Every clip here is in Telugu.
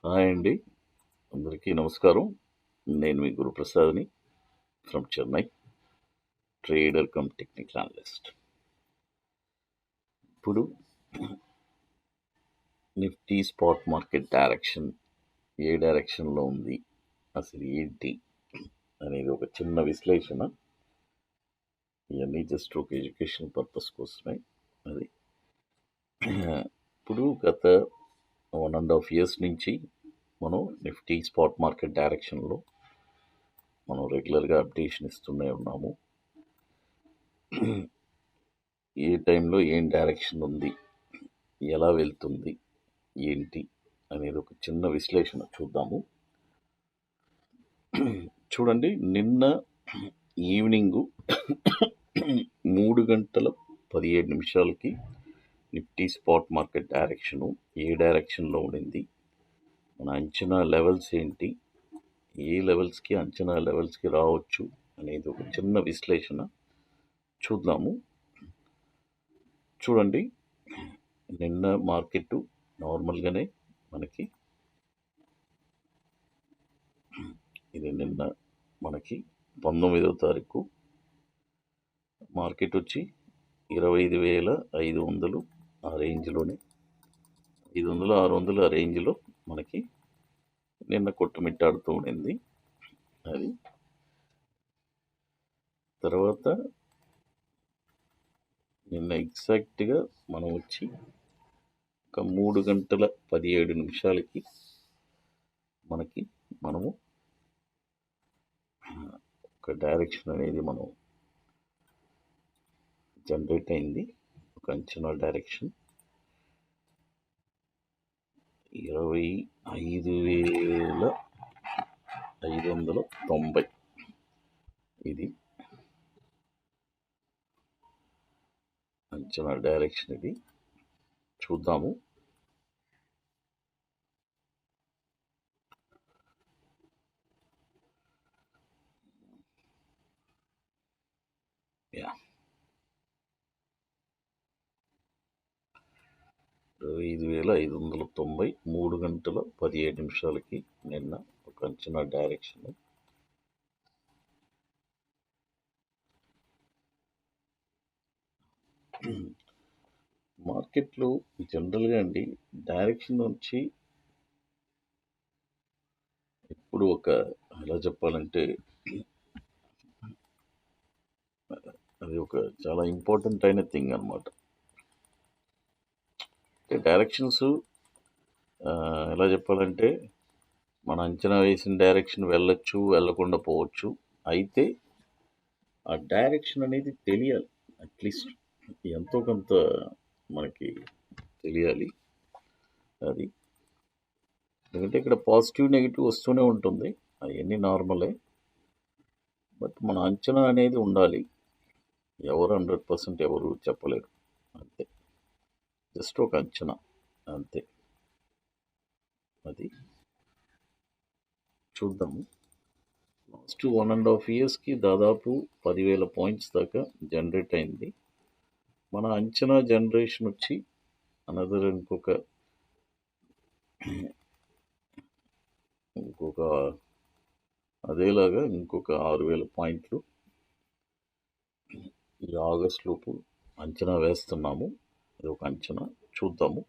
హాయ్ అండి. అందరికీ నమస్కారం. నేను మీ గురుప్రసాద్‌ని from Chennai. Trader cum technical analyst. ఇప్పుడు నిఫ్టీ స్పాట్ మార్కెట్ డైరెక్షన్ ఏ డైరెక్షన్‌లో ఉంది? అసలు ఏంటి? అనేది ఒక చిన్న విశ్లేషణ. ఇవన్నీ జస్ట్ ఒక ఎడ్యుకేషన్ పర్పస్ కోసమే. అది ఇప్పుడు గత 1.5 ఇయర్స్ నుంచి మనం నిఫ్టీ స్పాట్ మార్కెట్ డైరెక్షన్‌లో మనం రెగ్యులర్‌గా అప్డేషన్ ఇస్తూనే ఉన్నాము. ఏ టైంలో ఏం డైరెక్షన్ ఉంది, ఎలా వెళ్తుంది, ఏంటి అనేది ఒక చిన్న విశ్లేషణ చూద్దాము. చూడండి, నిన్న evening 3:17 nifty spot market direction ఏ డైరెక్షన్లో ఉండింది, మన అంచనా లెవెల్స్ ఏంటి, ఏ లెవెల్స్కి అంచనా లెవెల్స్కి రావచ్చు అనేది ఒక చిన్న విశ్లేషణ చూద్దాము. చూడండి, నిన్న మార్కెట్ నార్మల్గానే మనకి ఇది నిన్న మనకి 19వ తారీఖు మార్కెట్ వచ్చి 25,500 ఆ రేంజ్లోనే 500 600 ఆ రేంజ్లో మనకి నిన్న కొట్టుమిట్టాడుతూ ఉండింది. అది తర్వాత నిన్న ఎగ్జాక్ట్గా మనం వచ్చి ఒక 3:17 మనకి మనము ఒక డైరెక్షన్ అనేది మనం జనరేట్ అయింది. ఒక అంచనా డైరెక్షన్ 25,590 ఇది అంచనా డైరెక్షన్. ఇది చూద్దాము. యా 25,590 3:17 నిన్న ఒక అంచనా డైరెక్షన్. మార్కెట్లో జనరల్గా అండి డైరెక్షన్ వచ్చి ఇప్పుడు ఒక ఎలా చెప్పాలంటే అది ఒక చాలా ఇంపార్టెంట్ అయిన థింగ్ అనమాట. డైరెక్షన్స్ ఎలా చెప్పాలంటే మన అంచనా వేసిన డైరెక్షన్ వెళ్ళొచ్చు, వెళ్ళకుండా పోవచ్చు. అయితే ఆ డైరెక్షన్ అనేది తెలియాలి. అట్లీస్ట్ ఎంతో కొంత మనకి తెలియాలి. అది ఎందుకంటే ఇక్కడ పాజిటివ్ నెగిటివ్ వస్తూనే ఉంటుంది, అవన్నీ నార్మలే. బట్ మన అంచనా అనేది ఉండాలి. ఎవరు 100% ఎవరు చెప్పలేరు. అంతే, జస్ట్ ఒక అంచనా అంతే. అది చూద్దాము. లాస్ట్ 1.5 ఇయర్స్కి దాదాపు 10,000 పాయింట్స్ దాకా జనరేట్ అయింది. మన అంచనా జనరేషన్ వచ్చి అనదర్ ఇంకొక అదేలాగా ఇంకొక 6,000 పాయింట్లు ఈ ఆగస్ట్ లోపు అంచనా వేస్తున్నాము. అది ఒక అంచనా, చూద్దాము.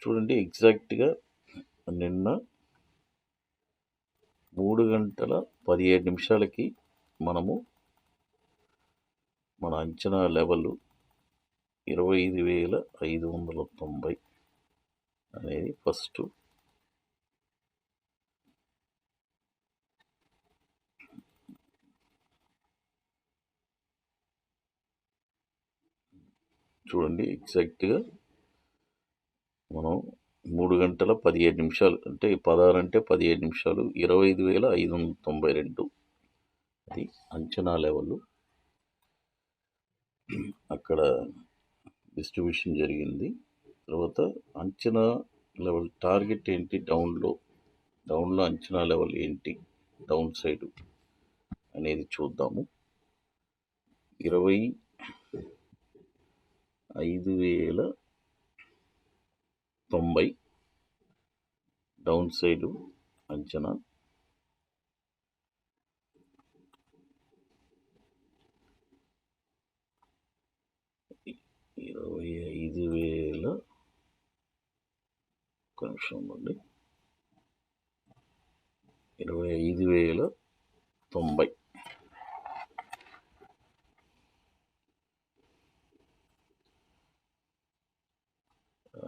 చూడండి, ఎగ్జాక్ట్గా నిన్న 3:17 మనము మన అంచనా లెవెల్ 25,590 అనేది ఫస్ట్. చూడండి, ఎగ్జాక్ట్గా మనం 3:17 అంటే 16 అంటే 17 నిమిషాలు 25,592 అది అంచనా లెవెల్. అక్కడ డిస్ట్రిబ్యూషన్ జరిగింది. తర్వాత అంచనా లెవెల్ టార్గెట్ ఏంటి, డౌన్లో అంచనా లెవెల్ ఏంటి, డౌన్ సైడ్ అనేది చూద్దాము. 25,090 డౌన్ సైడ్ అంచనా 25,000. ఒక నిమిషం అండి. 25,090.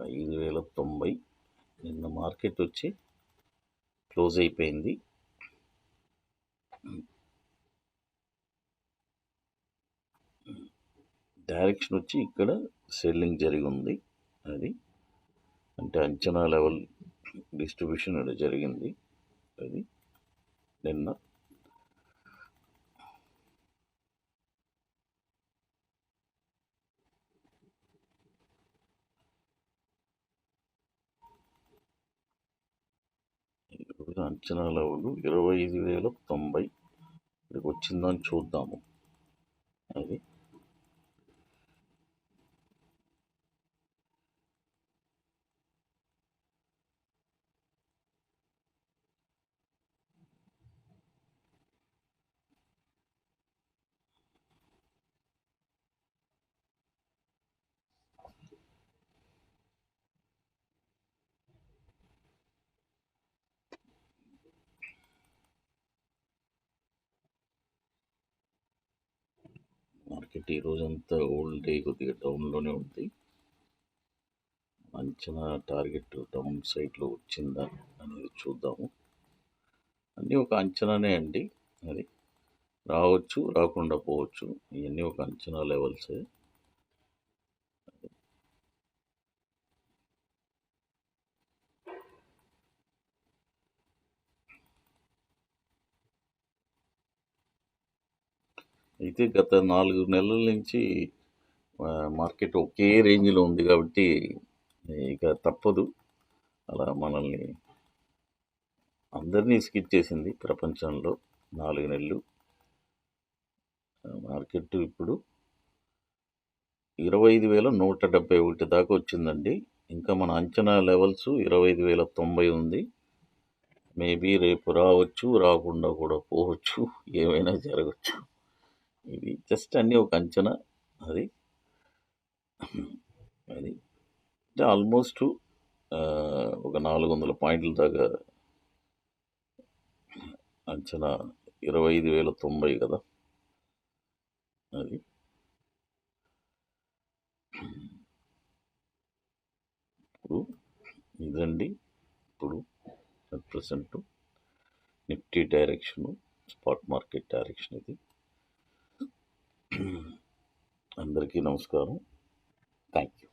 5,090 నిన్న మార్కెట్ వచ్చి క్లోజ్ అయిపోయింది. డైరెక్షన్ వచ్చి ఇక్కడ సెల్లింగ్ జరిగి ఉంది. అది అంటే అంచనా లెవెల్ డిస్ట్రిబ్యూషన్ ఇక్కడ జరిగింది. అది నిన్న అంచనా లెవెల్ 25,090 ఇక్కడికి వచ్చిందని చూద్దాము. అది మార్కెట్ ఈ రోజంతా ఓల్డ్ డే కొద్దిగా డౌన్లోనే ఉంది. అంచనా టార్గెట్ డౌన్ సైడ్లో వచ్చిందా అనేది చూద్దాము. అన్నీ ఒక అంచనానే అండి. అది రావచ్చు, రాకుండా పోవచ్చు. ఇవన్నీ ఒక అంచనా లెవెల్సే. అయితే గత 4 నెలల నుంచి మార్కెట్ ఒకే రేంజ్లో ఉంది కాబట్టి ఇక తప్పదు. అలా మనల్ని అందరినీ ఇసికిచ్చేసింది ప్రపంచంలో 4 నెలలు. మార్కెట్ ఇప్పుడు 25,171 దాకా వచ్చిందండి. ఇంకా మన అంచనా లెవెల్స్ 25,090 ఉంది. మేబీ రేపు రావచ్చు, రాకుండా కూడా పోవచ్చు, ఏమైనా జరగచ్చు. ఇది జస్ట్ అన్నీ ఒక అంచనా. అది అది ఆల్మోస్ట్ ఒక 400 పాయింట్ల దాకా అంచనా 25,090 కదా. అది ఇప్పుడు ఇదండి. ఇప్పుడు at present Nifty direction, spot market direction ఇది. అందరికీ నమస్కారం. Thank you.